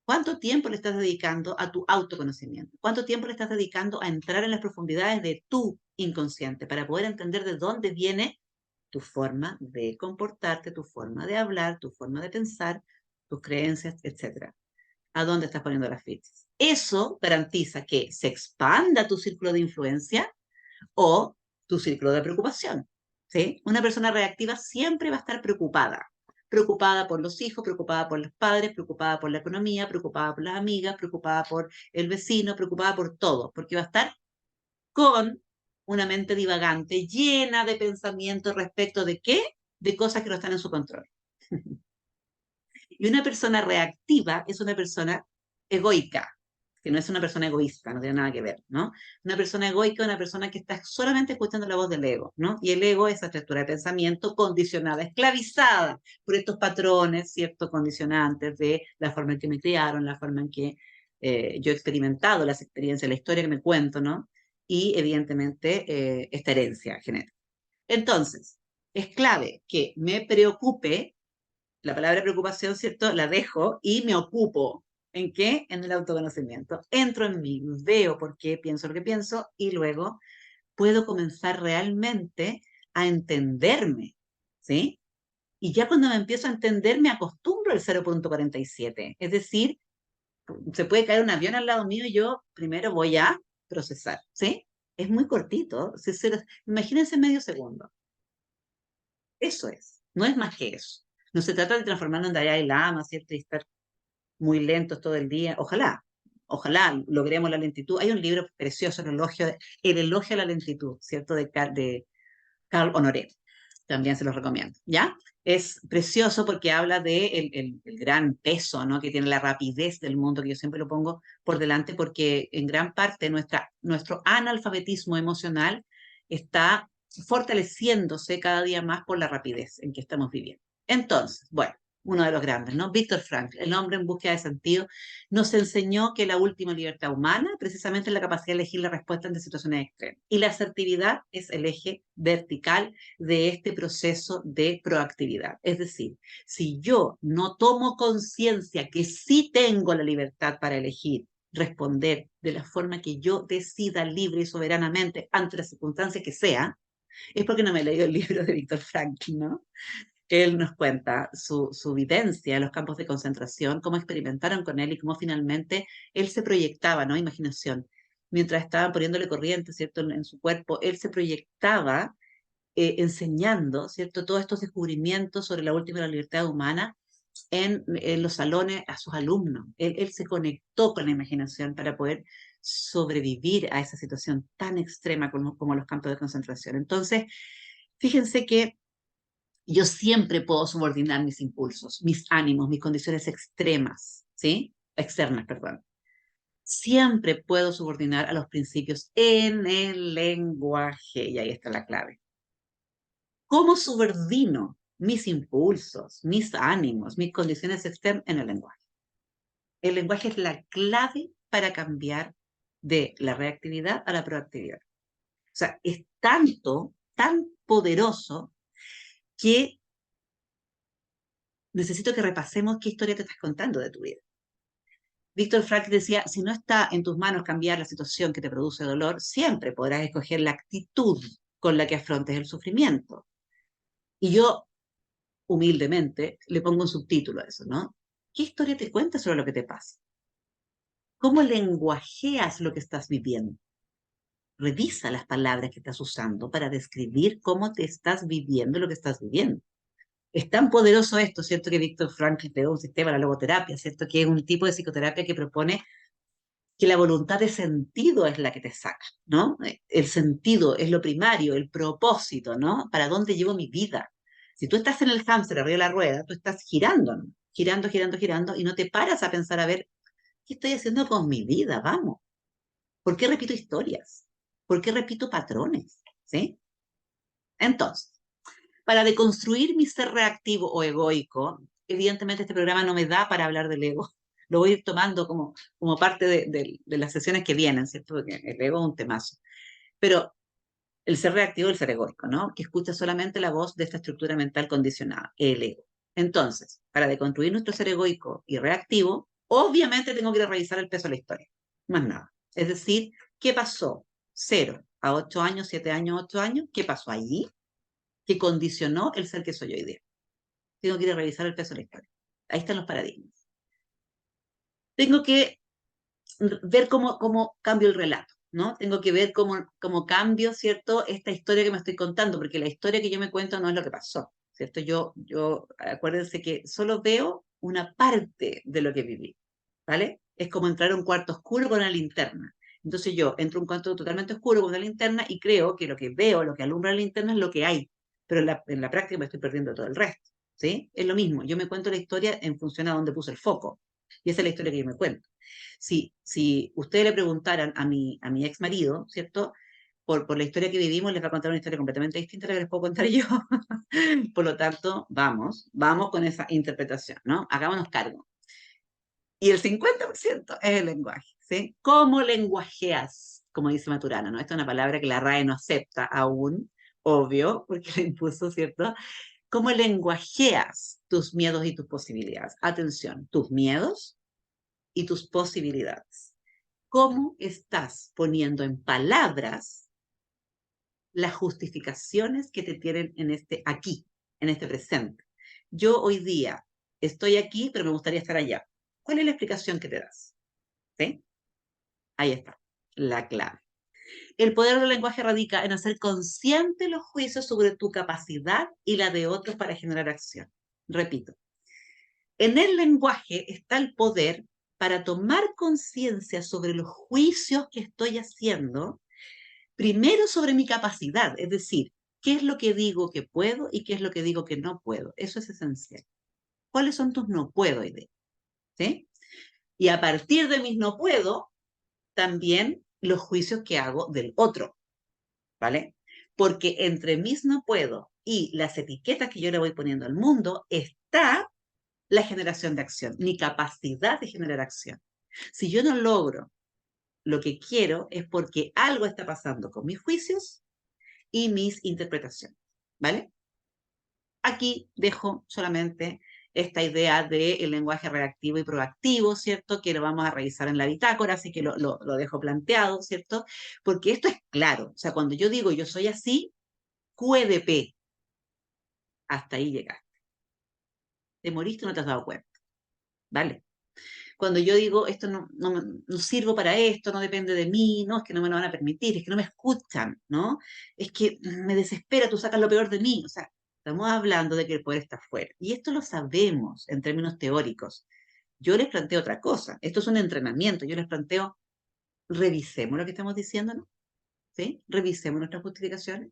¿Cuánto tiempo le estás dedicando a tu autoconocimiento? ¿Cuánto tiempo le estás dedicando a entrar en las profundidades de tu inconsciente para poder entender de dónde viene tu forma de comportarte, tu forma de hablar, tu forma de pensar, tus creencias, etcétera? ¿A dónde estás poniendo las fichas? Eso garantiza que se expanda tu círculo de influencia o tu círculo de preocupación. ¿Sí? Una persona reactiva siempre va a estar preocupada. Preocupada por los hijos, preocupada por los padres, preocupada por la economía, preocupada por las amigas, preocupada por el vecino, preocupada por todo, porque va a estar con una mente divagante, llena de pensamientos respecto de qué, de cosas que no están en su control. Y una persona reactiva es una persona egoica, que no es una persona egoísta, no tiene nada que ver, ¿no? Una persona egoica es una persona que está solamente escuchando la voz del ego, ¿no? Y el ego es esa estructura de pensamiento condicionada, esclavizada por estos patrones, ciertos condicionantes de la forma en que me criaron, la forma en que yo he experimentado las experiencias, la historia que me cuento, ¿no? Y evidentemente esta herencia genética. Entonces, es clave que me preocupe la palabra preocupación, ¿cierto? La dejo y me ocupo. ¿En qué? En el autoconocimiento. Entro en mí, veo por qué pienso lo que pienso y luego puedo comenzar realmente a entenderme, ¿sí? Y ya cuando me empiezo a entender, me acostumbro al 0,47. Es decir, se puede caer un avión al lado mío y yo primero voy a procesar, ¿sí? Es muy cortito. Imagínense medio segundo. Eso es. No es más que eso. No se trata de transformarnos en Dalai Lama, ¿cierto? Y estar muy lentos todo el día. Ojalá logremos la lentitud. Hay un libro precioso, El elogio a la lentitud, ¿cierto? De Carl Honoré. También se los recomiendo, ¿ya? Es precioso porque habla de el gran peso, ¿no?, que tiene la rapidez del mundo, que yo siempre lo pongo por delante porque en gran parte nuestro analfabetismo emocional está fortaleciéndose cada día más por la rapidez en que estamos viviendo. Entonces, bueno, uno de los grandes, ¿no? Víctor Frankl, el hombre en búsqueda de sentido, nos enseñó que la última libertad humana precisamente es la capacidad de elegir la respuesta ante situaciones extremas. Y la asertividad es el eje vertical de este proceso de proactividad. Es decir, si yo no tomo conciencia que sí tengo la libertad para elegir, responder de la forma que yo decida libre y soberanamente ante las circunstancias que sea, es porque no me he leído el libro de Víctor Frankl, ¿no? Él nos cuenta su vivencia en los campos de concentración, cómo experimentaron con él y cómo finalmente él se proyectaba, ¿no? Imaginación. Mientras estaban poniéndole corriente, ¿cierto? En su cuerpo, él se proyectaba enseñando, ¿cierto? Todos estos descubrimientos sobre la última de la libertad humana en los salones a sus alumnos. Él se conectó con la imaginación para poder sobrevivir a esa situación tan extrema como los campos de concentración. Entonces, fíjense que yo siempre puedo subordinar mis impulsos, mis ánimos, mis condiciones extremas, ¿sí? Externas, perdón. Siempre puedo subordinar a los principios en el lenguaje, y ahí está la clave. ¿Cómo subordino mis impulsos, mis ánimos, mis condiciones externas en el lenguaje? El lenguaje es la clave para cambiar de la reactividad a la proactividad. O sea, es tanto, tan poderoso que necesito que repasemos qué historia te estás contando de tu vida. Víctor Frankl decía, si no está en tus manos cambiar la situación que te produce dolor, siempre podrás escoger la actitud con la que afrontes el sufrimiento. Y yo, humildemente, le pongo un subtítulo a eso, ¿no? ¿Qué historia te cuentas sobre lo que te pasa? ¿Cómo lenguajeas lo que estás viviendo? Revisa las palabras que estás usando para describir cómo te estás viviendo lo que estás viviendo. Es tan poderoso esto, ¿cierto? Que Víctor Frankl creó un sistema, la logoterapia, ¿cierto? Que es un tipo de psicoterapia que propone que la voluntad de sentido es la que te saca, ¿no? El sentido es lo primario, el propósito, ¿no? ¿Para dónde llevo mi vida? Si tú estás en el hámster arriba de la rueda, tú estás girando, ¿no? Girando, girando, girando, y no te paras a pensar, a ver, ¿qué estoy haciendo con mi vida? Vamos. ¿Por qué repito historias? ¿Por qué repito patrones? ¿Sí? Entonces, para deconstruir mi ser reactivo o egoico, evidentemente este programa no me da para hablar del ego. Lo voy a ir tomando como parte de las sesiones que vienen, ¿cierto? Porque el ego es un temazo. Pero el ser reactivo y el ser egoico, ¿no? Que escucha solamente la voz de esta estructura mental condicionada, el ego. Entonces, para deconstruir nuestro ser egoico y reactivo, obviamente tengo que ir a revisar el peso de la historia. Más nada. Es decir, ¿qué pasó? 0 a 8 años, 7 años, 8 años, ¿qué pasó allí? Que condicionó el ser que soy hoy día. Tengo que ir a revisar el peso de la historia. Ahí están los paradigmas. Tengo que ver cómo cambio el relato, ¿no? Tengo que ver cómo cambio, ¿cierto? Esta historia que me estoy contando, porque la historia que yo me cuento no es lo que pasó, ¿cierto? Acuérdense que solo veo una parte de lo que viví, ¿vale? Es como entrar a un cuarto oscuro con una linterna. Entonces yo entro a un cuarto totalmente oscuro con una linterna y creo que lo que veo, lo que alumbra la linterna es lo que hay, pero en la práctica me estoy perdiendo todo el resto, ¿sí? Es lo mismo, yo me cuento la historia en función a dónde puse el foco, y esa es la historia que yo me cuento. Si ustedes le preguntaran a mi ex marido, ¿cierto? Por la historia que vivimos, les va a contar una historia completamente distinta a la que les puedo contar yo. Por lo tanto, vamos con esa interpretación, ¿no? Hagámonos cargo. Y el 50% es el lenguaje, ¿sí? ¿Cómo lenguajeas? Como dice Maturana, ¿no? Esta es una palabra que la RAE no acepta aún, obvio, porque la impuso, ¿cierto? ¿Cómo lenguajeas tus miedos y tus posibilidades? Atención, tus miedos y tus posibilidades. ¿Cómo estás poniendo en palabras las justificaciones que te tienen en este aquí, en este presente? Yo hoy día estoy aquí, pero me gustaría estar allá. ¿Cuál es la explicación que te das? ¿Sí? Ahí está, la clave. El poder del lenguaje radica en hacer consciente los juicios sobre tu capacidad y la de otros para generar acción. Repito, en el lenguaje está el poder para tomar conciencia sobre los juicios que estoy haciendo, primero sobre mi capacidad, es decir, qué es lo que digo que puedo y qué es lo que digo que no puedo. Eso es esencial. ¿Cuáles son tus no puedo ideas? ¿Sí? Y a partir de mis no puedo, también los juicios que hago del otro, ¿vale? Porque entre mis no puedo y las etiquetas que yo le voy poniendo al mundo está la generación de acción, mi capacidad de generar acción. Si yo no logro lo que quiero es porque algo está pasando con mis juicios y mis interpretaciones, ¿vale? Aquí dejo solamente esta idea del lenguaje reactivo y proactivo, ¿cierto? Que lo vamos a revisar en la bitácora, así que lo dejo planteado, ¿cierto? Porque esto es claro, o sea, cuando yo digo yo soy así, QEDP, hasta ahí llegaste. te moriste y no te has dado cuenta, ¿vale? Cuando yo digo, esto no sirvo para esto, no depende de mí, no, es que no me lo van a permitir, es que no me escuchan, ¿no? Es que me desespera, tú sacas lo peor de mí. O sea, estamos hablando de que el poder está afuera. Y esto lo sabemos en términos teóricos. Yo les planteo otra cosa. Esto es un entrenamiento. Yo les planteo, revisemos lo que estamos diciendo, ¿no? ¿Sí? Revisemos nuestras justificaciones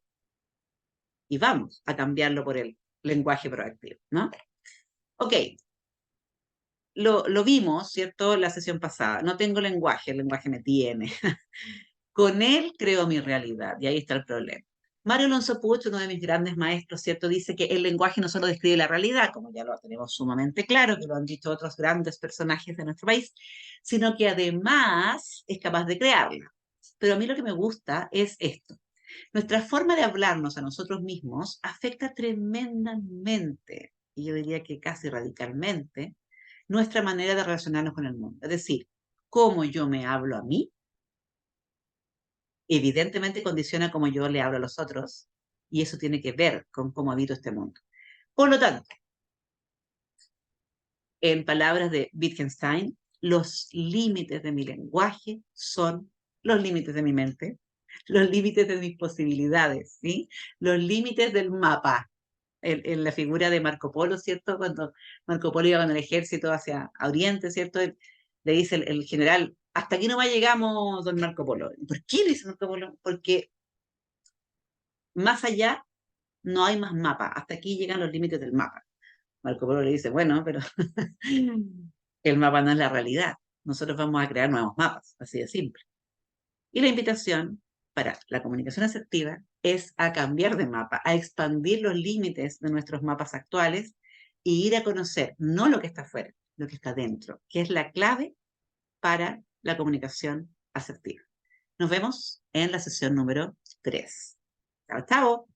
y vamos a cambiarlo por el lenguaje proactivo, ¿no? Ok, lo vimos, ¿cierto? La sesión pasada. No tengo lenguaje, el lenguaje me tiene. Con él creo mi realidad y ahí está el problema. Mario Alonso Puig, uno de mis grandes maestros, ¿cierto? Dice que el lenguaje no solo describe la realidad, como ya lo tenemos sumamente claro, que lo han dicho otros grandes personajes de nuestro país, sino que además es capaz de crearla. Pero a mí lo que me gusta es esto. Nuestra forma de hablarnos a nosotros mismos afecta tremendamente, y yo diría que casi radicalmente, nuestra manera de relacionarnos con el mundo. Es decir, cómo yo me hablo a mí evidentemente condiciona cómo yo le hablo a los otros y eso tiene que ver con cómo habito este mundo. Por lo tanto, en palabras de Wittgenstein, los límites de mi lenguaje son los límites de mi mente, los límites de mis posibilidades, ¿sí? Los límites del mapa. En la figura de Marco Polo, ¿cierto? Cuando Marco Polo iba con el ejército hacia Oriente, ¿cierto? Le dice el general, hasta aquí nomás llegamos, don Marco Polo. ¿Por qué le dice Marco Polo? Porque más allá no hay más mapa, hasta aquí llegan los límites del mapa. Marco Polo le dice, bueno, pero el mapa no es la realidad, nosotros vamos a crear nuevos mapas, así de simple. Y la invitación para la comunicación asertiva es a cambiar de mapa, a expandir los límites de nuestros mapas actuales y ir a conocer no lo que está afuera, lo que está dentro, que es la clave para la comunicación asertiva. Nos vemos en la sesión número 3. Chao, chao.